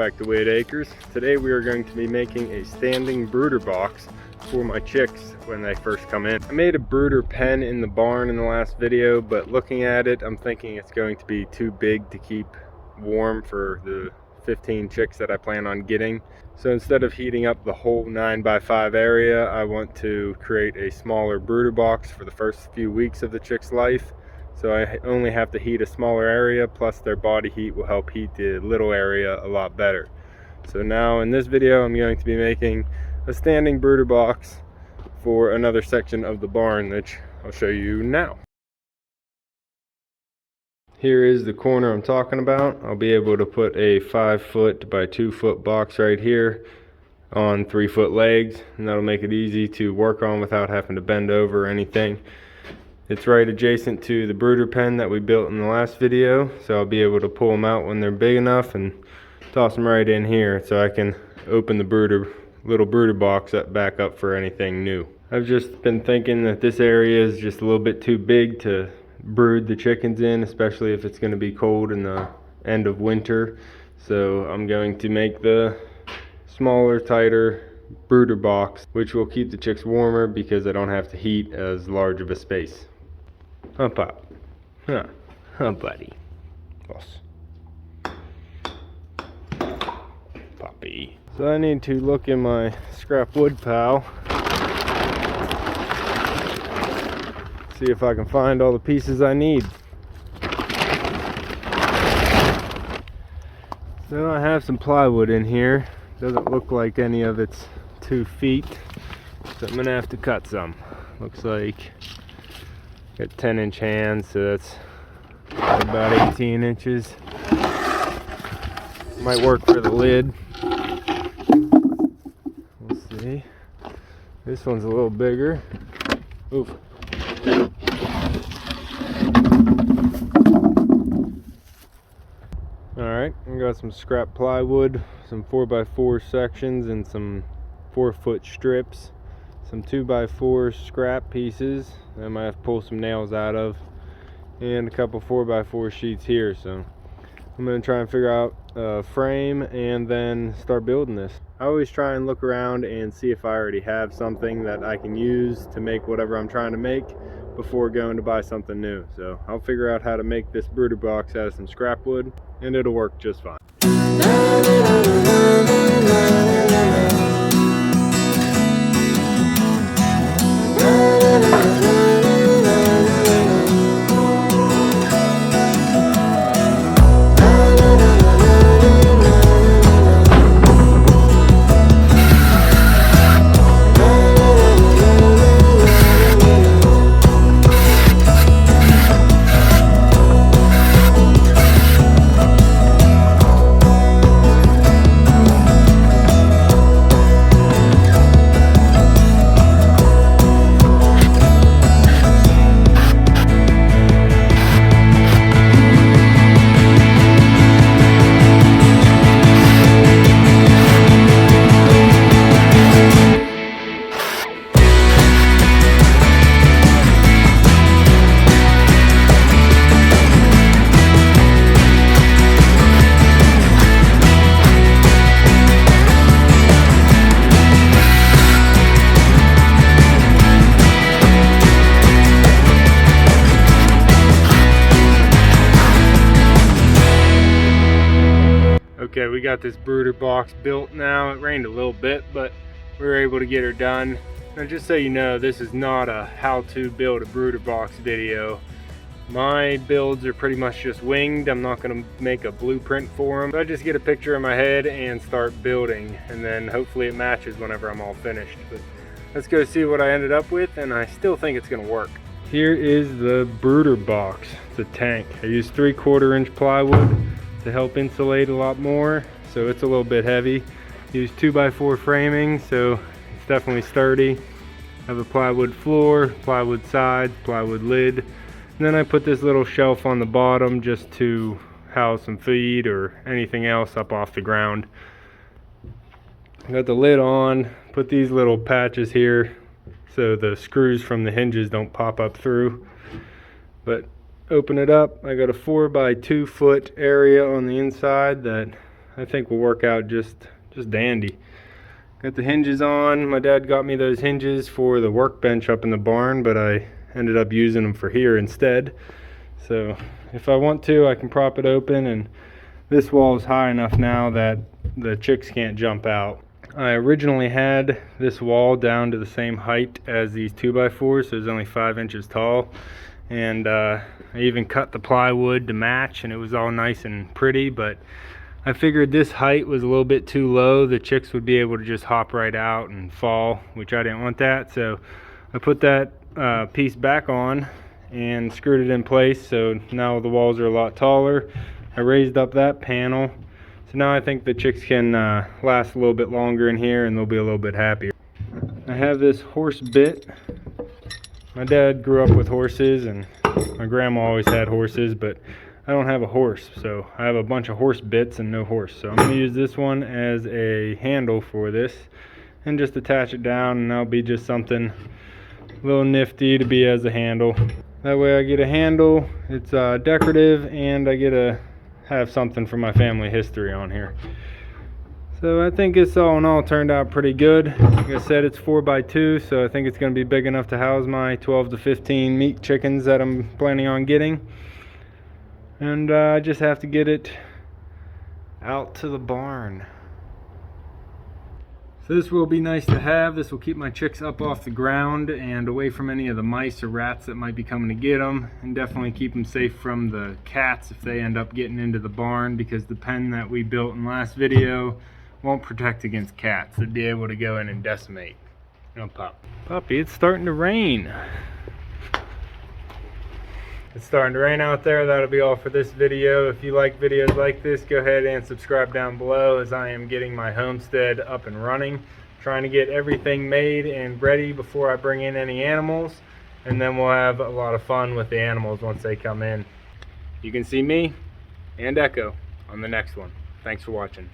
back to Whitt Acres. Today we are going to be making a standing brooder box for my chicks when they first come in. I made a brooder pen in the barn in the last video, but looking at it, I'm thinking it's going to be too big to keep warm for the 15 chicks that I plan on getting. So instead of heating up the whole 9x5 area, I want to create a smaller brooder box for the first few weeks of the chick's life. So I only have to heat a smaller area, plus their body heat will help heat the little area a lot better. So now in this video, I'm going to be making a standing brooder box for another section of the barn, which I'll show you now. Here is the corner I'm talking about. I'll be able to put a 5-foot by 2-foot box right here on 3-foot legs, and that'll make it easy to work on without having to bend over or anything. It's right adjacent to the brooder pen that we built in the last video, so I'll be able to pull them out when they're big enough and toss them right in here so I can open the little brooder box back up for anything new. I've just been thinking that this area is just a little bit too big to brood the chickens in, especially if it's going to be cold in the end of winter. So I'm going to make the smaller, tighter brooder box, which will keep the chicks warmer because I don't have to heat as large of a space. Huh, Pop? Huh, buddy. Boss. Poppy. So I need to look in my scrap wood pile, see if I can find all the pieces I need. So I have some plywood in here. Doesn't look like any of it's 2 feet, so I'm gonna have to cut some. Looks like got 10-inch hands, so that's about 18 inches. Might work for the lid. We'll see. This one's a little bigger. Oof. Alright, I got some scrap plywood, some 4x4 sections, and some 4-foot strips, some 2x4 scrap pieces that I might have to pull some nails out of, and a couple 4x4 sheets here. So I'm going to try and figure out a frame and then start building this. I always try and look around and see if I already have something that I can use to make whatever I'm trying to make before going to buy something new. So I'll figure out how to make this brooder box out of some scrap wood, and it'll work just fine. Okay, we got this brooder box built now. It rained a little bit, but we were able to get her done. Now, just so you know, this is not a how to build a brooder box video. My builds are pretty much just winged. I'm not going to make a blueprint for them. So I just get a picture in my head and start building, and then hopefully it matches whenever I'm all finished. But let's go see what I ended up with, and I still think it's going to work. Here is the brooder box. It's a tank. I used 3/4 inch plywood to help insulate a lot more, so it's a little bit heavy. Use 2x4 framing, so it's definitely sturdy. Have a plywood floor, plywood sides, plywood lid, and then I put this little shelf on the bottom just to house some feed or anything else up off the ground. I got the lid on, put these little patches here so the screws from the hinges don't pop up through. But open it up, I got a 4x2 foot area on the inside that I think will work out just dandy. Got the hinges on. My dad got me those hinges for the workbench up in the barn, but I ended up using them for here instead. So if I want to, I can prop it open, and this wall is high enough now that the chicks can't jump out. I originally had this wall down to the same height as these 2x4s, so it's only 5 inches tall. And I even cut the plywood to match, and it was all nice and pretty, but I figured this height was a little bit too low. The chicks would be able to just hop right out and fall, which I didn't want that. So I put that piece back on and screwed it in place, so now the walls are a lot taller. I raised up that panel, so now I think the chicks can last a little bit longer in here, and they'll be a little bit happier. I have this horse bit. My dad grew up with horses, and my grandma always had horses, but I don't have a horse, so I have a bunch of horse bits and no horse. So I'm going to use this one as a handle for this and just attach it down, and that'll be just something a little nifty to be as a handle. That way I get a handle, it's decorative, and I get to have something from my family history on here. So I think it's all in all turned out pretty good. Like I said, it's 4x2, so I think it's going to be big enough to house my 12 to 15 meat chickens that I'm planning on getting. And I just have to get it out to the barn. So this will be nice to have. This will keep my chicks up off the ground and away from any of the mice or rats that might be coming to get them, and definitely keep them safe from the cats if they end up getting into the barn, because the pen that we built in last video won't protect against cats. They'd be able to go in and decimate. No, Puppy, it's starting to rain. It's starting to rain out there. That'll be all for this video. If you like videos like this, go ahead and subscribe down below, as I am getting my homestead up and running. Trying to get everything made and ready before I bring in any animals, and then we'll have a lot of fun with the animals once they come in. You can see me and Echo on the next one. Thanks for watching.